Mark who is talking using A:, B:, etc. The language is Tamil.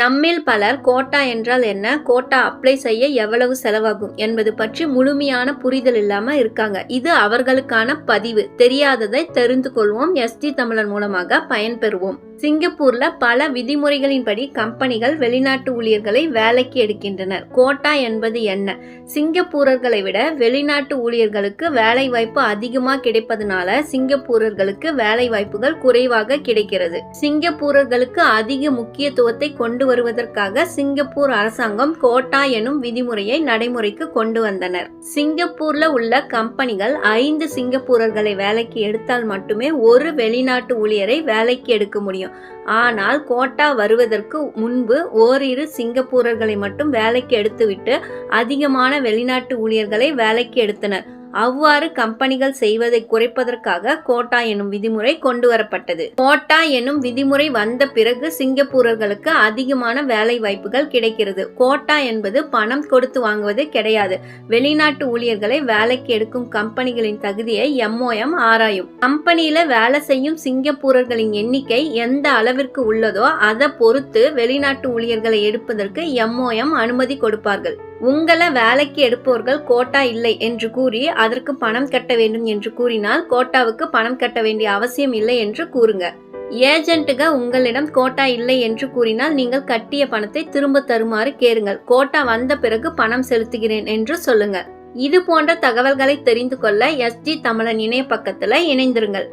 A: நம்மில் பலர் கோட்டா என்றால் என்ன, கோட்டா அப்ளை செய்ய எவ்வளவு செலவாகும் என்பது பற்றி முழுமையான புரிதல் இல்லாம இருக்காங்க. இது அவர்களுக்கான பதிவு. தெரியாததை தெரிந்து கொள்வோம். எஸ்டி தமிழன் மூலமாக பயன்பெறுவோம். சிங்கப்பூர்ல பல விதிமுறைகளின்படி கம்பெனிகள் வெளிநாட்டு ஊழியர்களை வேலைக்கு எடுக்கின்றனர். கோட்டா என்பது என்ன? சிங்கப்பூரர்களை விட வெளிநாட்டு ஊழியர்களுக்கு வேலை வாய்ப்பு அதிகமா கிடைப்பதனால சிங்கப்பூரர்களுக்கு வேலை வாய்ப்புகள் குறைவாக கிடைக்கிறது. சிங்கப்பூரர்களுக்கு அதிக முக்கியத்துவத்தை கொண்டு வருவதற்காக சிங்கப்பூர் அரசாங்கம் கோட்டா எனும் விதிமுறையை நடைமுறைக்கு கொண்டு வந்தனர். சிங்கப்பூர்ல உள்ள கம்பெனிகள் 5 சிங்கப்பூரர்களை வேலைக்கு எடுத்தால் மட்டுமே ஒரு வெளிநாட்டு ஊழியரை வேலைக்கு எடுக்க முடியும். ஆனால் கோட்டா வருவதற்கு முன்பு ஓரிரு சிங்கப்பூரர்களை மட்டும் வேலைக்கு எடுத்துவிட்டு அதிகமான வெளிநாட்டு ஊழியர்களை வேலைக்கு எடுத்தனர். அவ்வாறு கம்பெனிகள் செய்வதை குறைப்பதற்காக கோட்டா எனும் விதிமுறை கொண்டு வரப்பட்டது. கோட்டா எனும் விதிமுறை வந்த பிறகு சிங்கப்பூரர்களுக்கு அதிகமான வேலை வாய்ப்புகள் கிடைக்கிறது. கோட்டா என்பது பணம் கொடுத்து வாங்குவது கிடையாது. வெளிநாட்டு ஊழியர்களை வேலைக்கு எடுக்கும் கம்பெனிகளின் தகுதியை MOM ஆராயும். கம்பெனியில வேலை செய்யும் சிங்கப்பூரர்களின் எண்ணிக்கை எந்த அளவிற்கு உள்ளதோ அதை பொறுத்து வெளிநாட்டு ஊழியர்களை எடுப்பதற்கு MOM அனுமதி கொடுப்பார்கள். உங்களை வேலைக்கு எடுப்பவர்கள் கோட்டா இல்லை என்று கூறி அதற்கு பணம் கட்ட வேண்டும் என்று கூறினால் கோட்டாவுக்கு பணம் கட்ட வேண்டிய அவசியம் இல்லை என்று கூறுங்க. ஏஜென்ட்டுக உங்களிடம் கோட்டா இல்லை என்று கூறினால் நீங்கள் கட்டிய பணத்தை திரும்ப தருமாறு கேளுங்கள். கோட்டா வந்த பிறகு பணம் செலுத்துகிறேன் என்று சொல்லுங்க. இது போன்ற தகவல்களை தெரிந்து கொள்ள SG தமிழன் இணைய பக்கத்துல இணைந்திருங்கள்.